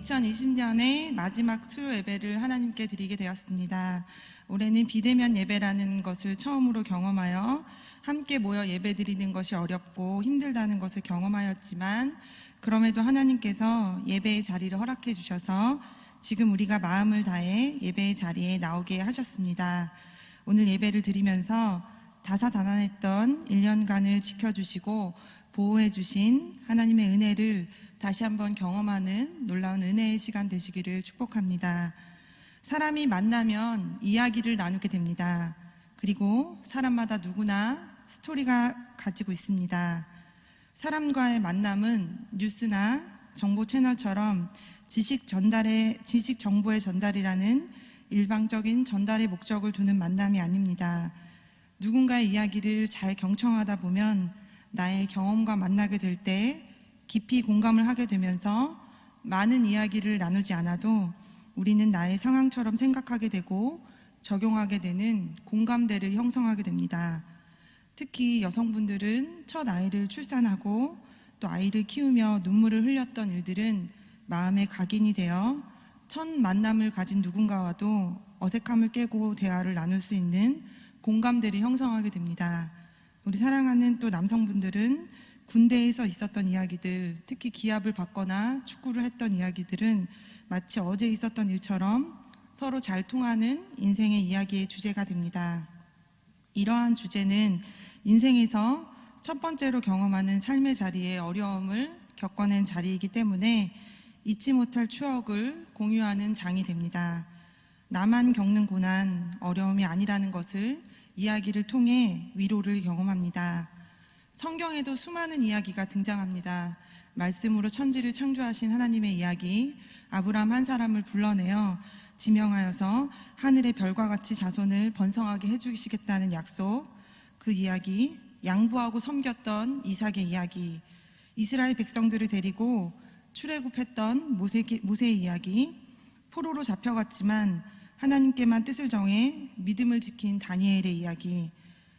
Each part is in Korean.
2020년의 마지막 수요 예배를 하나님께 드리게 되었습니다. 올해는 비대면 예배라는 것을 처음으로 경험하여 함께 모여 예배 드리는 것이 어렵고 힘들다는 것을 경험하였지만, 그럼에도 하나님께서 예배의 자리를 허락해 주셔서 지금 우리가 마음을 다해 예배의 자리에 나오게 하셨습니다. 오늘 예배를 드리면서 다사다난했던 1년간을 지켜주시고 보호해 주신 하나님의 은혜를 다시 한번 경험하는 놀라운 은혜의 시간 되시기를 축복합니다. 사람이 만나면 이야기를 나누게 됩니다. 그리고 사람마다 누구나 스토리가 가지고 있습니다. 사람과의 만남은 뉴스나 정보 채널처럼 지식 정보의 전달이라는 일방적인 전달의 목적을 두는 만남이 아닙니다. 누군가의 이야기를 잘 경청하다 보면 나의 경험과 만나게 될 때 깊이 공감을 하게 되면서 많은 이야기를 나누지 않아도 우리는 나의 상황처럼 생각하게 되고 적용하게 되는 공감대를 형성하게 됩니다. 특히 여성분들은 첫 아이를 출산하고 또 아이를 키우며 눈물을 흘렸던 일들은 마음에 각인이 되어 첫 만남을 가진 누군가와도 어색함을 깨고 대화를 나눌 수 있는 공감대를 형성하게 됩니다. 우리 사랑하는 또 남성분들은 군대에서 있었던 이야기들, 특히 기합을 받거나 축구를 했던 이야기들은 마치 어제 있었던 일처럼 서로 잘 통하는 인생의 이야기의 주제가 됩니다. 이러한 주제는 인생에서 첫 번째로 경험하는 삶의 자리에 어려움을 겪어낸 자리이기 때문에 잊지 못할 추억을 공유하는 장이 됩니다. 나만 겪는 고난, 어려움이 아니라는 것을 이야기를 통해 위로를 경험합니다. 성경에도 수많은 이야기가 등장합니다. 말씀으로 천지를 창조하신 하나님의 이야기, 아브라함 한 사람을 불러내어 지명하여서 하늘의 별과 같이 자손을 번성하게 해주시겠다는 약속, 그 이야기, 양보하고 섬겼던 이삭의 이야기, 이스라엘 백성들을 데리고 출애굽했던 모세의 이야기, 포로로 잡혀갔지만 하나님께만 뜻을 정해 믿음을 지킨 다니엘의 이야기,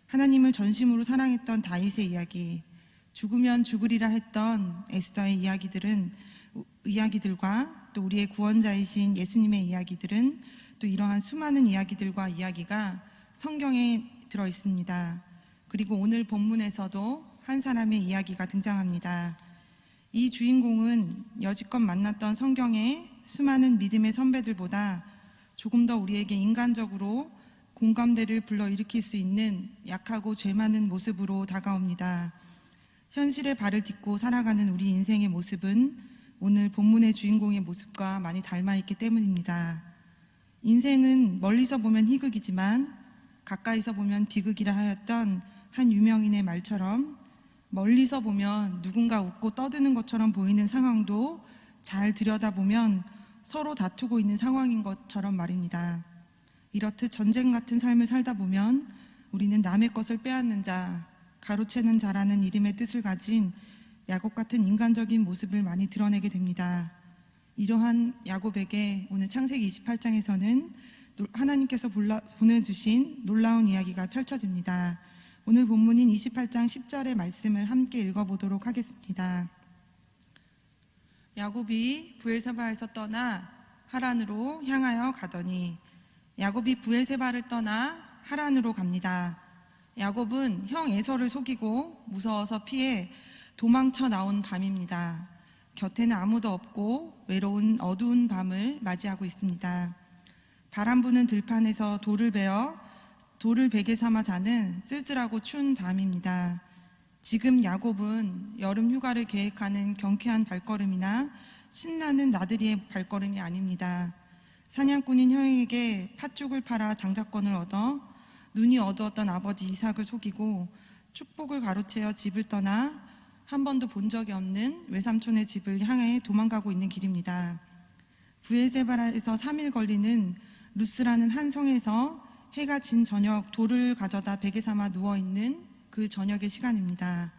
하나님을 전심으로 사랑했던 다윗의 이야기, 죽으면 죽으리라 했던 에스더의 이야기들과 또 우리의 구원자이신 예수님의 이야기들은 또 이러한 수많은 이야기들과 이야기가 성경에 들어 있습니다. 그리고 오늘 본문에서도 한 사람의 이야기가 등장합니다. 이 주인공은 여지껏 만났던 성경의 수많은 믿음의 선배들보다 조금 더 우리에게 인간적으로 공감대를 불러일으킬 수 있는 약하고 죄 많은 모습으로 다가옵니다. 현실에 발을 딛고 살아가는 우리 인생의 모습은 오늘 본문의 주인공의 모습과 많이 닮아있기 때문입니다. 인생은 멀리서 보면 희극이지만 가까이서 보면 비극이라 하였던 한 유명인의 말처럼 멀리서 보면 누군가 웃고 떠드는 것처럼 보이는 상황도 잘 들여다보면 서로 다투고 있는 상황인 것처럼 말입니다. 이렇듯 전쟁 같은 삶을 살다 보면 우리는 남의 것을 빼앗는 자, 가로채는 자라는 이름의 뜻을 가진 야곱 같은 인간적인 모습을 많이 드러내게 됩니다. 이러한 야곱에게 오늘 창세기 28장에서는 하나님께서 보내주신 놀라운 이야기가 펼쳐집니다. 오늘 본문인 28장 10절의 말씀을 함께 읽어보도록 하겠습니다. 야곱이 브엘세바에서 떠나 하란으로 향하여 가더니 야곱이 브엘세바를 떠나 하란으로 갑니다. 야곱은 형 에서를 속이고 무서워서 피해 도망쳐 나온 밤입니다. 곁에는 아무도 없고 외로운 어두운 밤을 맞이하고 있습니다. 바람 부는 들판에서 돌을 베개 삼아 자는 쓸쓸하고 추운 밤입니다. 지금 야곱은 여름 휴가를 계획하는 경쾌한 발걸음이나 신나는 나들이의 발걸음이 아닙니다. 사냥꾼인 형에게 팥죽을 팔아 장자권을 얻어 눈이 어두웠던 아버지 이삭을 속이고 축복을 가로채어 집을 떠나 한 번도 본 적이 없는 외삼촌의 집을 향해 도망가고 있는 길입니다. 브엘세바에서 3일 걸리는 루스라는 한 성에서 해가 진 저녁 돌을 가져다 베개 삼아 누워있는 그 저녁의 시간입니다.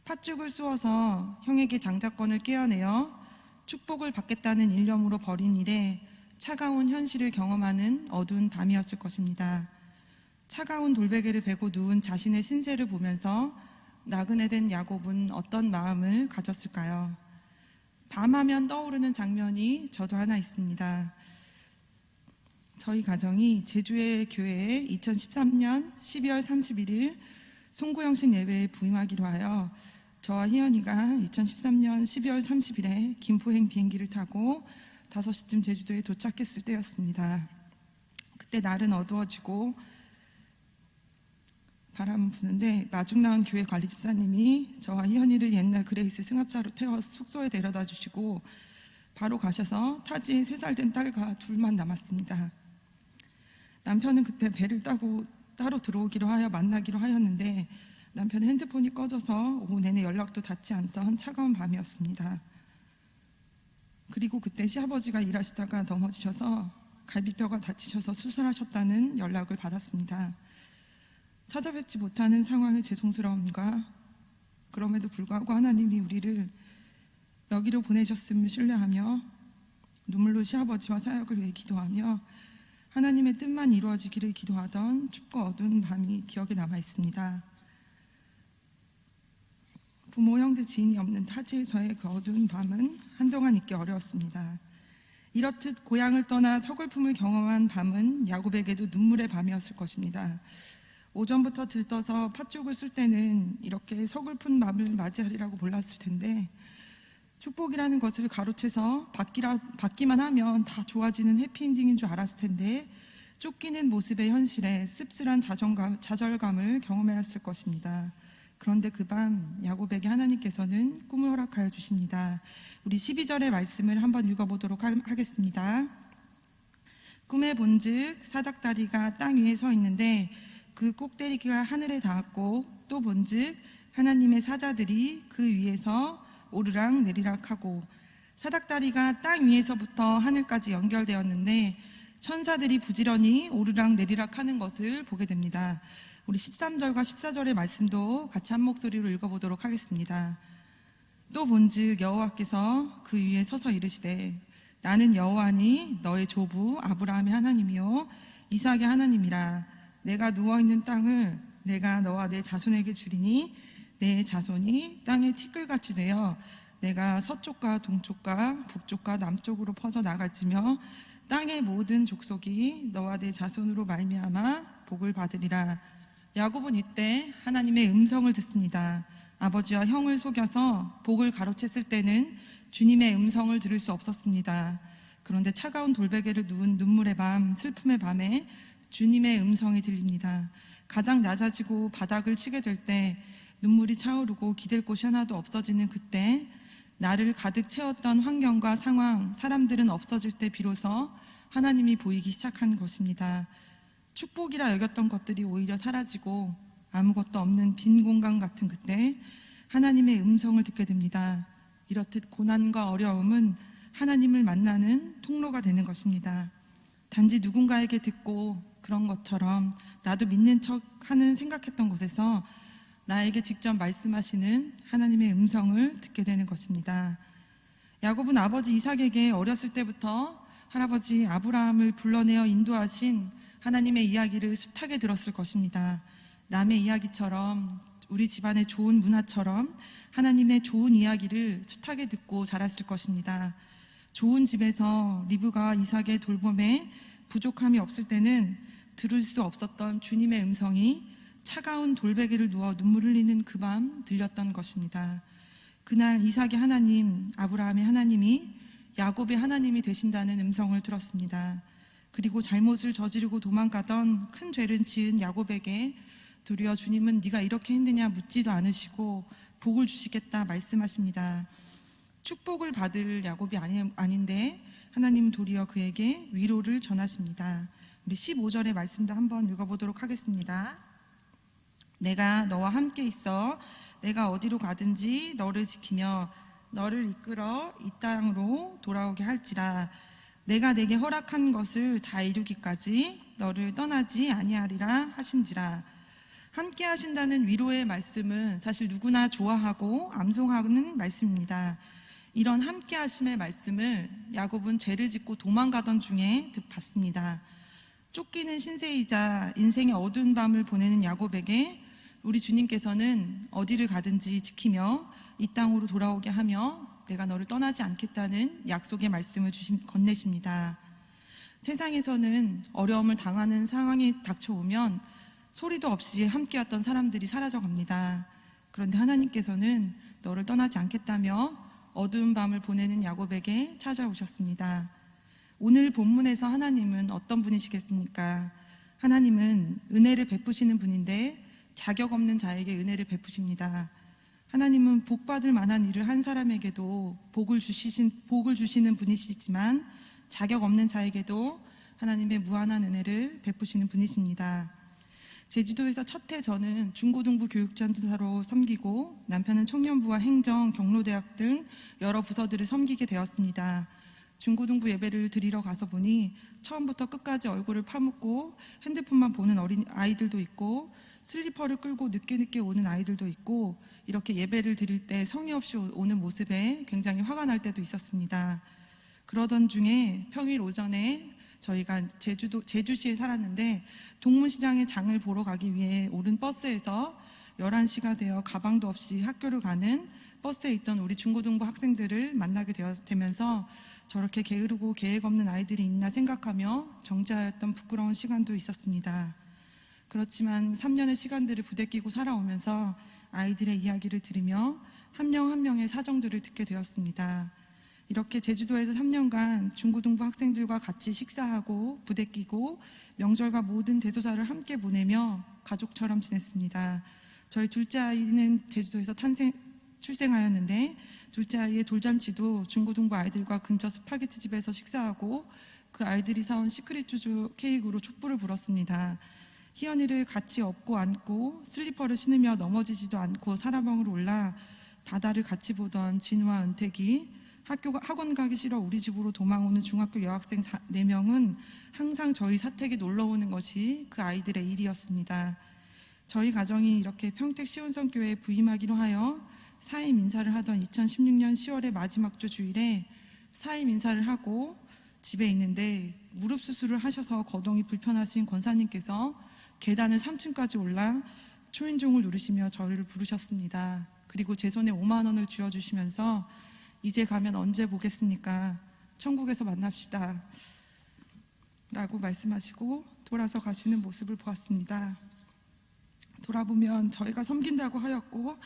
팥죽을 쑤어서 형에게 장자권을 꿰어내어 축복을 받겠다는 일념으로 벌인 일에 차가운 현실을 경험하는 어두운 밤이었을 것입니다. 차가운 돌베개를 베고 누운 자신의 신세를 보면서 나그네된 야곱은 어떤 마음을 가졌을까요? 밤하면 떠오르는 장면이 저도 하나 있습니다. 저희 가정이 제주의 교회에 2013년 12월 31일 송구영신 예배에 부임하기로 하여 저와 희연이가 2013년 12월 30일에 김포행 비행기를 타고 5시쯤 제주도에 도착했을 때였습니다. 그때 날은 어두워지고 바람은 부는데 마중 나온 교회 관리 집사님이 저와 희연이를 옛날 그레이스 승합차로 태워 숙소에 데려다 주시고 바로 가셔서 타지에 3살 된 딸과 둘만 남았습니다. 남편은 그때 배를 타고 따로 들어오기로 하여 만나기로 하였는데 남편의 핸드폰이 꺼져서 오후 내내 연락도 닿지 않던 차가운 밤이었습니다. 그리고 그때 시아버지가 일하시다가 넘어지셔서 갈비뼈가 다치셔서 수술하셨다는 연락을 받았습니다. 찾아뵙지 못하는 상황의 죄송스러움과 그럼에도 불구하고 하나님이 우리를 여기로 보내셨음을 신뢰하며 눈물로 시아버지와 사역을 위해 기도하며 하나님의 뜻만 이루어지기를 기도하던 춥고 어두운 밤이 기억에 남아 있습니다. 부모, 형제, 지인이 없는 타지에서의 그 어두운 밤은 한동안 잊기 어려웠습니다. 이렇듯 고향을 떠나 서글픔을 경험한 밤은 야곱에게도 눈물의 밤이었을 것입니다. 오전부터 들떠서 팥죽을 쓸 때는 이렇게 서글픈 밤을 맞이하리라고 몰랐을 텐데 축복이라는 것을 가로채서 받기만 하면 다 좋아지는 해피엔딩인 줄 알았을 텐데 쫓기는 모습의 현실에 씁쓸한 좌절감을 경험해야 했을 것입니다. 그런데 그 밤 야곱에게 하나님께서는 꿈을 허락하여 주십니다. 우리 12절의 말씀을 한번 읽어보도록 하겠습니다. 꿈에 본즉 사닥다리가 땅 위에 서 있는데 그 꼭대기가 하늘에 닿았고 또 본즉 하나님의 사자들이 그 위에서 오르락 내리락 하고 사닥다리가 땅 위에서부터 하늘까지 연결되었는데 천사들이 부지런히 오르락 내리락 하는 것을 보게 됩니다. 우리 13절과 14절의 말씀도 같이 한 목소리로 읽어보도록 하겠습니다. 또 본즉 여호와께서 그 위에 서서 이르시되 나는 여호와니 너의 조부 아브라함의 하나님이요 이삭의 하나님이라. 내가 누워있는 땅을 내가 너와 내 자손에게 주리니 내 자손이 땅의 티끌같이 되어 내가 서쪽과 동쪽과 북쪽과 남쪽으로 퍼져 나갈지며 땅의 모든 족속이 너와 내 자손으로 말미암아 복을 받으리라. 야곱은 이때 하나님의 음성을 듣습니다. 아버지와 형을 속여서 복을 가로챘을 때는 주님의 음성을 들을 수 없었습니다. 그런데 차가운 돌베개를 누운 눈물의 밤, 슬픔의 밤에 주님의 음성이 들립니다. 가장 낮아지고 바닥을 치게 될 때 눈물이 차오르고 기댈 곳이 하나도 없어지는 그때 나를 가득 채웠던 환경과 상황, 사람들은 없어질 때 비로소 하나님이 보이기 시작한 것입니다. 축복이라 여겼던 것들이 오히려 사라지고 아무것도 없는 빈 공간 같은 그때 하나님의 음성을 듣게 됩니다. 이렇듯 고난과 어려움은 하나님을 만나는 통로가 되는 것입니다. 단지 누군가에게 듣고 그런 것처럼 나도 믿는 척하는 생각했던 곳에서 나에게 직접 말씀하시는 하나님의 음성을 듣게 되는 것입니다. 야곱은 아버지 이삭에게 어렸을 때부터 할아버지 아브라함을 불러내어 인도하신 하나님의 이야기를 숱하게 들었을 것입니다. 남의 이야기처럼 우리 집안의 좋은 문화처럼 하나님의 좋은 이야기를 숱하게 듣고 자랐을 것입니다. 좋은 집에서 리브가 이삭의 돌봄에 부족함이 없을 때는 들을 수 없었던 주님의 음성이 차가운 돌베개를 누워 눈물 흘리는 그 밤 들렸던 것입니다. 그날 이삭의 하나님, 아브라함의 하나님이 야곱의 하나님이 되신다는 음성을 들었습니다. 그리고 잘못을 저지르고 도망가던 큰 죄를 지은 야곱에게 도리어 주님은 네가 이렇게 했느냐 묻지도 않으시고 복을 주시겠다 말씀하십니다. 축복을 받을 야곱이 아닌데 하나님 도리어 그에게 위로를 전하십니다. 우리 15절의 말씀도 한번 읽어보도록 하겠습니다. 내가 너와 함께 있어 내가 어디로 가든지 너를 지키며 너를 이끌어 이 땅으로 돌아오게 할지라. 내가 내게 허락한 것을 다 이루기까지 너를 떠나지 아니하리라 하신지라. 함께 하신다는 위로의 말씀은 사실 누구나 좋아하고 암송하는 말씀입니다. 이런 함께 하심의 말씀을 야곱은 죄를 짓고 도망가던 중에 받습니다. 쫓기는 신세이자 인생의 어두운 밤을 보내는 야곱에게 우리 주님께서는 어디를 가든지 지키며 이 땅으로 돌아오게 하며 내가 너를 떠나지 않겠다는 약속의 말씀을 건네십니다. 세상에서는 어려움을 당하는 상황이 닥쳐오면 소리도 없이 함께했던 사람들이 사라져갑니다. 그런데 하나님께서는 너를 떠나지 않겠다며 어두운 밤을 보내는 야곱에게 찾아오셨습니다. 오늘 본문에서 하나님은 어떤 분이시겠습니까? 하나님은 은혜를 베푸시는 분인데 자격 없는 자에게 은혜를 베푸십니다. 하나님은 복받을 만한 일을 한 사람에게도 복을 주시는 분이시지만 자격 없는 자에게도 하나님의 무한한 은혜를 베푸시는 분이십니다. 제주도에서 첫해 저는 중고등부 교육전도사로 섬기고 남편은 청년부와 행정, 경로대학 등 여러 부서들을 섬기게 되었습니다. 중고등부 예배를 드리러 가서 보니 처음부터 끝까지 얼굴을 파묻고 핸드폰만 보는 어린 아이들도 있고 슬리퍼를 끌고 늦게 오는 아이들도 있고 이렇게 예배를 드릴 때 성의 없이 오는 모습에 굉장히 화가 날 때도 있었습니다. 그러던 중에 평일 오전에 저희가 제주시에 살았는데 동문시장에 장을 보러 가기 위해 오른 버스에서 11시가 되어 가방도 없이 학교를 가는 버스에 있던 우리 중고등부 학생들을 만나게 되면서 저렇게 게으르고 계획 없는 아이들이 있나 생각하며 정죄하였던 부끄러운 시간도 있었습니다. 그렇지만 3년의 시간들을 부대끼고 살아오면서 아이들의 이야기를 들으며 한 명 한 명의 사정들을 듣게 되었습니다. 이렇게 제주도에서 3년간 중고등부 학생들과 같이 식사하고 부대끼고 명절과 모든 대소사를 함께 보내며 가족처럼 지냈습니다. 저희 둘째 아이는 제주도에서 출생하였는데 둘째 아이의 돌잔치도 중고등부 아이들과 근처 스파게티 집에서 식사하고 그 아이들이 사온 시크릿 쭈쭈 케이크로 촛불을 불었습니다. 희연이를 같이 업고 안고 슬리퍼를 신으며 넘어지지도 않고 사라봉으로 올라 바다를 같이 보던 진우와 은택이 학원 가기 싫어 우리 집으로 도망오는 중학교 여학생 4명은 항상 저희 사택에 놀러 오는 것이 그 아이들의 일이었습니다. 저희 가정이 이렇게 평택 시온성교회에 부임하기로 하여 사임 인사를 하던 2016년 10월의 마지막 주 주일에 사임 인사를 하고 집에 있는데 무릎 수술을 하셔서 거동이 불편하신 권사님께서 계단을 3층까지 올라 초인종을 누르시며 저를 부르셨습니다. 그리고 제 손에 5만 원을 쥐어주시면서 이제 가면 언제 보겠습니까? 천국에서 만납시다 라고 말씀하시고 돌아서 가시는 모습을 보았습니다. 돌아보면 저희가 섬긴다고 하였고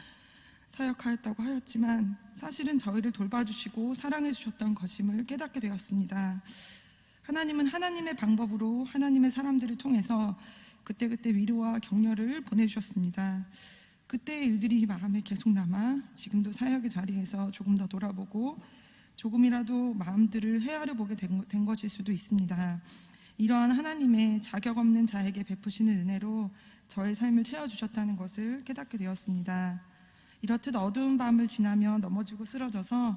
사역하였다고 하였지만 사실은 저희를 돌봐주시고 사랑해 주셨던 것임을 깨닫게 되었습니다. 하나님은 하나님의 방법으로 하나님의 사람들을 통해서 그때그때 위로와 격려를 보내주셨습니다. 그때의 일들이 마음에 계속 남아 지금도 사역의 자리에서 조금 더 돌아보고 조금이라도 마음들을 헤아려 보게 된 것일 수도 있습니다. 이러한 하나님의 자격 없는 자에게 베푸시는 은혜로 저의 삶을 채워주셨다는 것을 깨닫게 되었습니다. 이렇듯 어두운 밤을 지나며 넘어지고 쓰러져서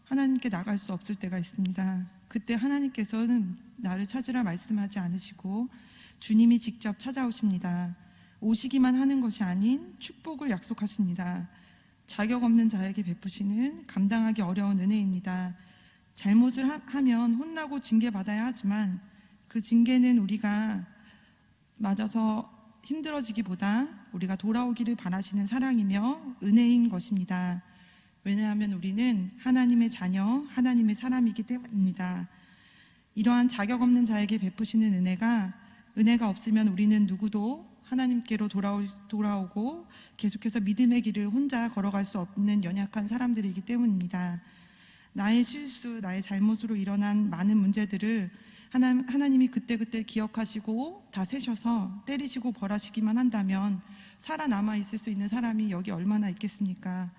하나님께 나갈 수 없을 때가 있습니다. 그때 하나님께서는 나를 찾으라 말씀하지 않으시고 주님이 직접 찾아오십니다. 오시기만 하는 것이 아닌 축복을 약속하십니다. 자격 없는 자에게 베푸시는 감당하기 어려운 은혜입니다. 잘못을 하면 혼나고 징계받아야 하지만 그 징계는 우리가 맞아서 힘들어지기보다 우리가 돌아오기를 바라시는 사랑이며 은혜인 것입니다. 왜냐하면 우리는 하나님의 자녀, 하나님의 사람이기 때문입니다. 이러한 자격 없는 자에게 베푸시는 은혜가 없으면 우리는 누구도 하나님께로 돌아오고 계속해서 믿음의 길을 혼자 걸어갈 수 없는 연약한 사람들이기 때문입니다. 나의 실수, 나의 잘못으로 일어난 많은 문제들을 하나님이 그때그때 기억하시고 다 세셔서 때리시고 벌하시기만 한다면 살아남아 있을 수 있는 사람이 여기 얼마나 있겠습니까?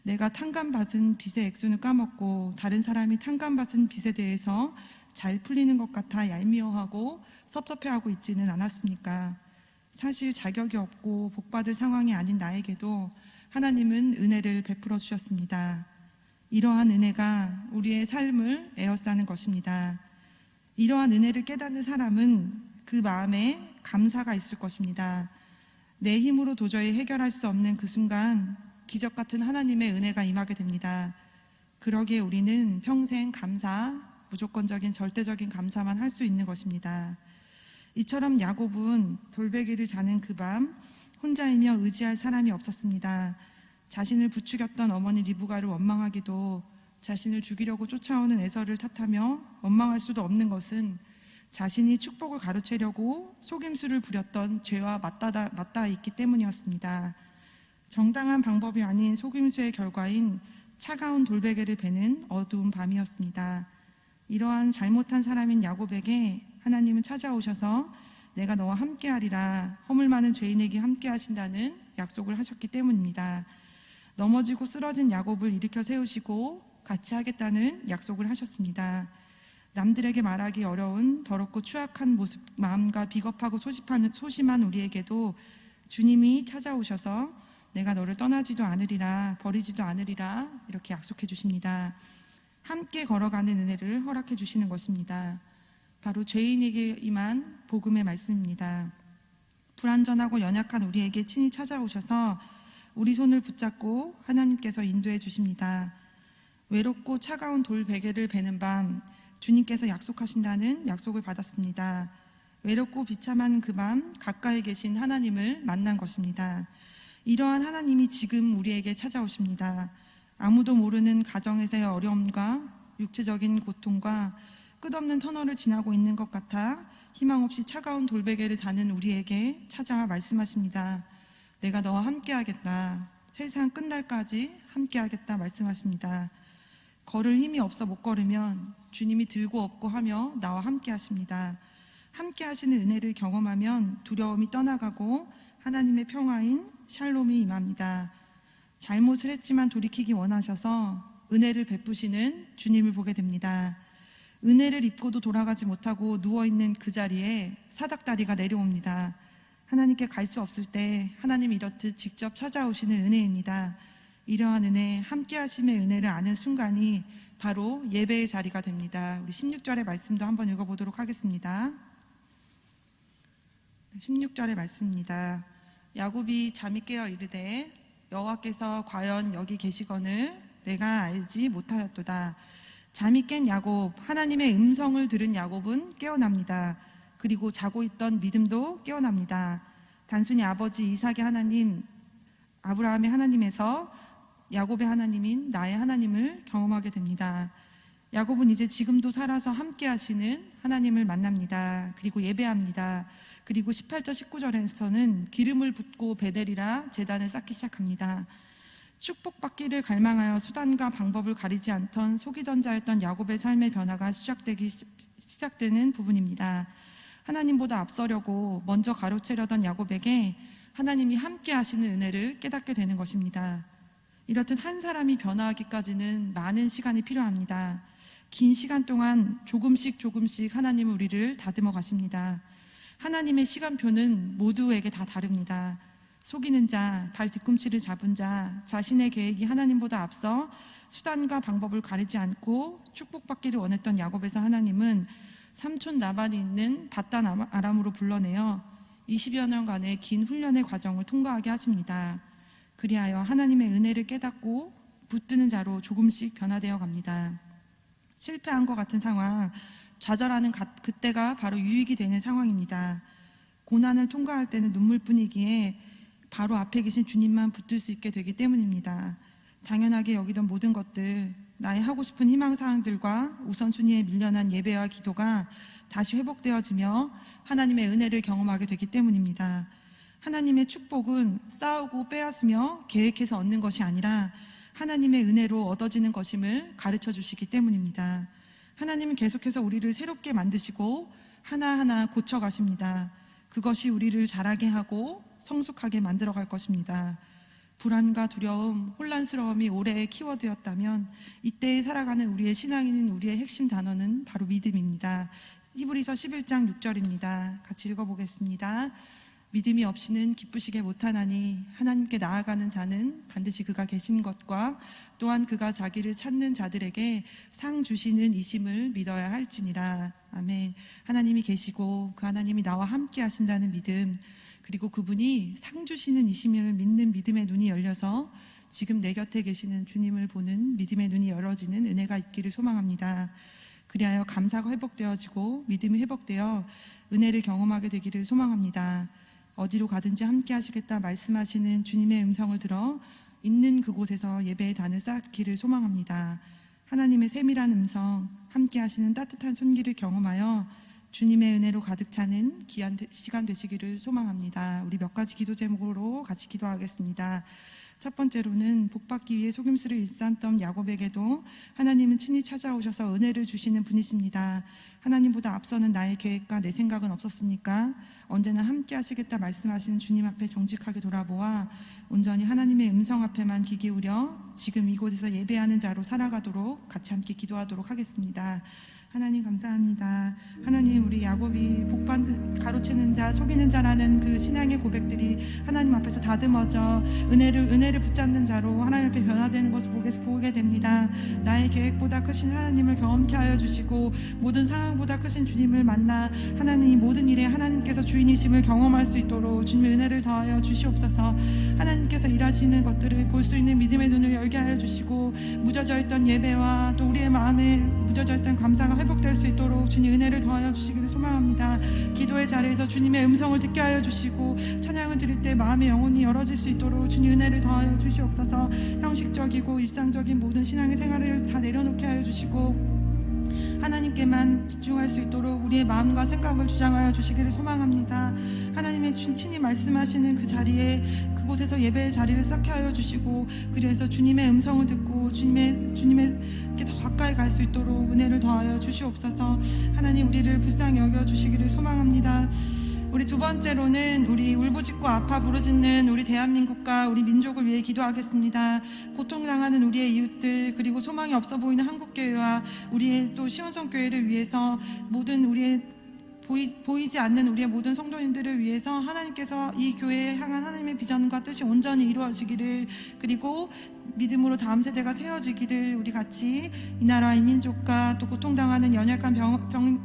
내가 탕감받은 빚의 액수는 까먹고 다른 사람이 탕감받은 빚에 대해서 잘 풀리는 것 같아 얄미워하고 섭섭해하고 있지는 않았습니까? 사실 자격이 없고 복받을 상황이 아닌 나에게도 하나님은 은혜를 베풀어 주셨습니다. 이러한 은혜가 우리의 삶을 에워싸는 것입니다. 이러한 은혜를 깨닫는 사람은 그 마음에 감사가 있을 것입니다. 내 힘으로 도저히 해결할 수 없는 그 순간 기적 같은 하나님의 은혜가 임하게 됩니다. 그러기에 우리는 평생 감사, 무조건적인 절대적인 감사만 할 수 있는 것입니다. 이처럼 야곱은 돌베개를 자는 그 밤 혼자이며 의지할 사람이 없었습니다. 자신을 부추겼던 어머니 리브가를 원망하기도 자신을 죽이려고 쫓아오는 에서를 탓하며 원망할 수도 없는 것은 자신이 축복을 가로채려고 속임수를 부렸던 죄와 맞닿아 있기 때문이었습니다. 정당한 방법이 아닌 속임수의 결과인 차가운 돌베개를 베는 어두운 밤이었습니다. 이러한 잘못한 사람인 야곱에게 하나님은 찾아오셔서 내가 너와 함께하리라, 허물 많은 죄인에게 함께하신다는 약속을 하셨기 때문입니다. 넘어지고 쓰러진 야곱을 일으켜 세우시고 같이 하겠다는 약속을 하셨습니다. 남들에게 말하기 어려운 더럽고 추악한 모습, 마음과 비겁하고 소심한 우리에게도 주님이 찾아오셔서 내가 너를 떠나지도 않으리라, 버리지도 않으리라 이렇게 약속해 주십니다. 함께 걸어가는 은혜를 허락해 주시는 것입니다. 바로 죄인에게 임한 복음의 말씀입니다. 불완전하고 연약한 우리에게 친히 찾아오셔서 우리 손을 붙잡고 하나님께서 인도해 주십니다. 외롭고 차가운 돌 베개를 베는 밤, 주님께서 약속하신다는 약속을 받았습니다. 외롭고 비참한 그 밤 가까이 계신 하나님을 만난 것입니다. 이러한 하나님이 지금 우리에게 찾아오십니다. 아무도 모르는 가정에서의 어려움과 육체적인 고통과 끝없는 터널을 지나고 있는 것 같아 희망 없이 차가운 돌베개를 자는 우리에게 찾아와 말씀하십니다. 내가 너와 함께하겠다. 세상 끝날까지 함께하겠다 말씀하십니다. 걸을 힘이 없어 못 걸으면 주님이 들고 업고 하며 나와 함께하십니다. 함께하시는 은혜를 경험하면 두려움이 떠나가고 하나님의 평화인 샬롬이 임합니다. 잘못을 했지만 돌이키기 원하셔서 은혜를 베푸시는 주님을 보게 됩니다. 은혜를 입고도 돌아가지 못하고 누워있는 그 자리에 사닥다리가 내려옵니다. 하나님께 갈 수 없을 때 하나님이 이렇듯 직접 찾아오시는 은혜입니다. 이러한 은혜, 함께 하심의 은혜를 아는 순간이 바로 예배의 자리가 됩니다. 우리 16절의 말씀도 한번 읽어보도록 하겠습니다. 16절의 말씀입니다. 야곱이 잠이 깨어 이르되 여호와께서 과연 여기 계시거늘 내가 알지 못하였도다. 잠이 깬 야곱, 하나님의 음성을 들은 야곱은 깨어납니다. 그리고 자고 있던 믿음도 깨어납니다. 단순히 아버지 이삭의 하나님, 아브라함의 하나님에서 야곱의 하나님인 나의 하나님을 경험하게 됩니다. 야곱은 이제 지금도 살아서 함께 하시는 하나님을 만납니다. 그리고 예배합니다. 그리고 18절 19절에서는 기름을 붓고 베델이라 제단을 쌓기 시작합니다. 축복받기를 갈망하여 수단과 방법을 가리지 않던 속이던 자였던 야곱의 삶의 변화가 시작되는 부분입니다. 하나님보다 앞서려고 먼저 가로채려던 야곱에게 하나님이 함께 하시는 은혜를 깨닫게 되는 것입니다. 이렇듯 한 사람이 변화하기까지는 많은 시간이 필요합니다. 긴 시간 동안 조금씩 하나님은 우리를 다듬어 가십니다. 하나님의 시간표는 모두에게 다 다릅니다. 속이는 자, 발 뒤꿈치를 잡은 자, 자신의 계획이 하나님보다 앞서 수단과 방법을 가리지 않고 축복받기를 원했던 야곱에서 하나님은 삼촌 라반이 있는 밧단 아람으로 불러내어 20여 년간의 긴 훈련의 과정을 통과하게 하십니다. 그리하여 하나님의 은혜를 깨닫고 붙드는 자로 조금씩 변화되어 갑니다. 실패한 것 같은 상황, 좌절하는 그때가 바로 유익이 되는 상황입니다. 고난을 통과할 때는 눈물뿐이기에 바로 앞에 계신 주님만 붙들 수 있게 되기 때문입니다. 당연하게 여기던 모든 것들, 나의 하고 싶은 희망사항들과 우선순위에 밀려난 예배와 기도가 다시 회복되어지며 하나님의 은혜를 경험하게 되기 때문입니다. 하나님의 축복은 싸우고 빼앗으며 계획해서 얻는 것이 아니라 하나님의 은혜로 얻어지는 것임을 가르쳐 주시기 때문입니다. 하나님은 계속해서 우리를 새롭게 만드시고 하나하나 고쳐가십니다. 그것이 우리를 자라게 하고 성숙하게 만들어갈 것입니다. 불안과 두려움, 혼란스러움이 올해의 키워드였다면 이때에 살아가는 우리의 신앙인 우리의 핵심 단어는 바로 믿음입니다. 히브리서 11장 6절입니다. 같이 읽어보겠습니다. 믿음이 없이는 기쁘시게 못하나니 하나님께 나아가는 자는 반드시 그가 계신 것과 또한 그가 자기를 찾는 자들에게 상 주시는 이심을 믿어야 할지니라. 아멘. 하나님이 계시고 그 하나님이 나와 함께 하신다는 믿음, 그리고 그분이 상 주시는 이심을 믿는 믿음의 눈이 열려서 지금 내 곁에 계시는 주님을 보는 믿음의 눈이 열어지는 은혜가 있기를 소망합니다. 그리하여 감사가 회복되어지고 믿음이 회복되어 은혜를 경험하게 되기를 소망합니다. 어디로 가든지 함께 하시겠다 말씀하시는 주님의 음성을 들어 있는 그곳에서 예배의 단을 쌓기를 소망합니다. 하나님의 세밀한 음성, 함께 하시는 따뜻한 손길을 경험하여 주님의 은혜로 가득 차는 귀한 시간 되시기를 소망합니다. 우리 몇 가지 기도 제목으로 같이 기도하겠습니다. 첫 번째로는 복받기 위해 속임수를 일삼던 야곱에게도 하나님은 친히 찾아오셔서 은혜를 주시는 분이십니다. 하나님보다 앞서는 나의 계획과 내 생각은 없었습니까? 언제나 함께 하시겠다 말씀하시는 주님 앞에 정직하게 돌아보아 온전히 하나님의 음성 앞에만 귀 기울여 지금 이곳에서 예배하는 자로 살아가도록 같이 함께 기도하도록 하겠습니다. 하나님 감사합니다. 하나님, 우리 야곱이 가로채는 자, 속이는 자라는 그 신앙의 고백들이 하나님 앞에서 다듬어져 은혜를 붙잡는 자로 하나님 앞에 변화되는 것을 보게 됩니다. 나의 계획보다 크신 하나님을 경험케 하여 주시고 모든 상황보다 크신 주님을 만나 하나님 모든 일에 하나님께서 주인이심을 경험할 수 있도록 주님의 은혜를 더하여 주시옵소서. 하나님께서 일하시는 것들을 볼 수 있는 믿음의 눈을 열게 하여 주시고 무뎌져 있던 예배와 또 우리의 마음에 무뎌져 있던 감사가 회복될 수 있도록 주님 은혜를 더하여 주시기를 소망합니다. 기도의 자리에서 주님의 음성을 듣게 하여 주시고 찬양을 드릴 때 마음의 영혼이 열어질 수 있도록 주님 은혜를 더하여 주시옵소서. 형식적이고 일상적인 모든 신앙의 생활을 다 내려놓게 하여 주시고 하나님께만 집중할 수 있도록 우리의 마음과 생각을 주장하여 주시기를 소망합니다. 하나님의 친히 말씀하시는 그 자리에 그곳에서 예배의 자리를 쌓게 하여 주시고 그래서 주님의 음성을 듣고 주님께 더 가까이 갈 수 있도록 은혜를 더하여 주시옵소서. 하나님 우리를 불쌍히 여겨 주시기를 소망합니다. 우리 두 번째로는 우리 울부짖고 아파 부르짖는 우리 대한민국과 우리 민족을 위해 기도하겠습니다. 고통당하는 우리의 이웃들 그리고 소망이 없어 보이는 한국교회와 우리의 또 시온성교회를 위해서 모든 우리의 보이지 않는 우리의 모든 성도님들을 위해서 하나님께서 이 교회에 향한 하나님의 비전과 뜻이 온전히 이루어지기를 그리고 믿음으로 다음 세대가 세워지기를 우리 같이 이 나라 이 민족과 또 고통당하는 연약한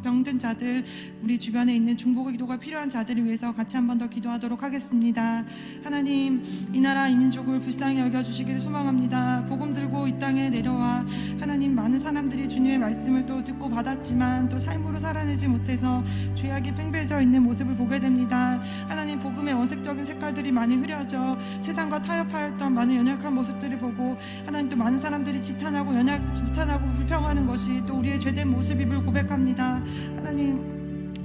병든 자들 우리 주변에 있는 중보의 기도가 필요한 자들을 위해서 같이 한 번 더 기도하도록 하겠습니다. 하나님 이 나라 이 민족을 불쌍히 여겨주시기를 소망합니다. 복음 들고 이 땅에 내려와 하나님 많은 사람들이 주님의 말씀을 또 듣고 받았지만 또 삶으로 살아내지 못해서 죄악이 팽배해져 있는 모습을 보게 됩니다. 하나님 복음의 원색적인 색깔들이 많이 흐려져 세상과 타협하였던 많은 연약한 모습들을 보고 하나님 또 많은 사람들이 지탄하고 불평하는 것이 또 우리의 죄된 모습임을 고백합니다. 하나님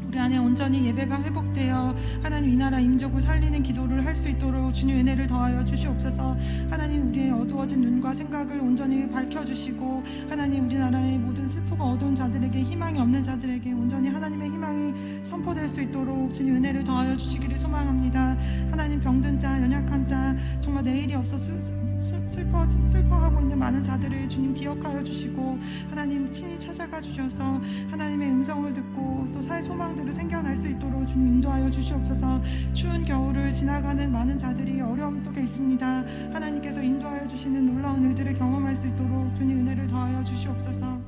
우리 안에 온전히 예배가 회복되어 하나님 이 나라 임족을 살리는 기도를 할 수 있도록 주님 은혜를 더하여 주시옵소서. 하나님 우리의 어두워진 눈과 생각을 온전히 밝혀주시고 하나님 우리나라의 모든 슬프고 어두운 자들에게 희망이 없는 자들에게 온전히 하나님의 희망이 선포될 수 있도록 주님 은혜를 더하여 주시기를 소망합니다. 하나님 병든 자 연약한 자 정말 내일이 없어 슬퍼하고 있는 많은 자들을 주님 기억하여 주시고 하나님 친히 찾아가 주셔서 하나님의 음성을 듣고 또 살 소망들을 생겨날 수 있도록 주님 인도하여 주시옵소서. 추운 겨울을 지나가는 많은 자들이 어려움 속에 있습니다. 하나님께서 인도하여 주시는 놀라운 일들을 경험할 수 있도록 주님 은혜를 더하여 주시옵소서.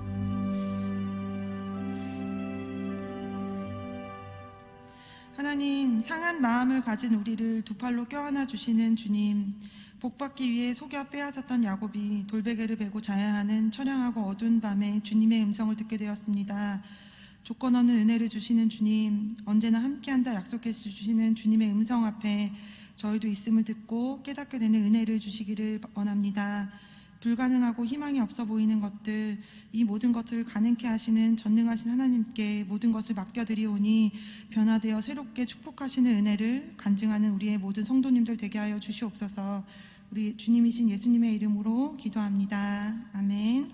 하나님 상한 마음을 가진 우리를 두 팔로 껴안아 주시는 주님 복받기 위해 속여 빼앗았던 야곱이 돌베개를 베고 자야 하는 처량하고 어두운 밤에 주님의 음성을 듣게 되었습니다. 조건 없는 은혜를 주시는 주님 언제나 함께한다 약속해 주시는 주님의 음성 앞에 저희도 있음을 듣고 깨닫게 되는 은혜를 주시기를 원합니다. 불가능하고 희망이 없어 보이는 것들 이 모든 것을 가능케 하시는 전능하신 하나님께 모든 것을 맡겨드리오니 변화되어 새롭게 축복하시는 은혜를 간증하는 우리의 모든 성도님들 되게 하여 주시옵소서. 우리 주님이신 예수님의 이름으로 기도합니다. 아멘.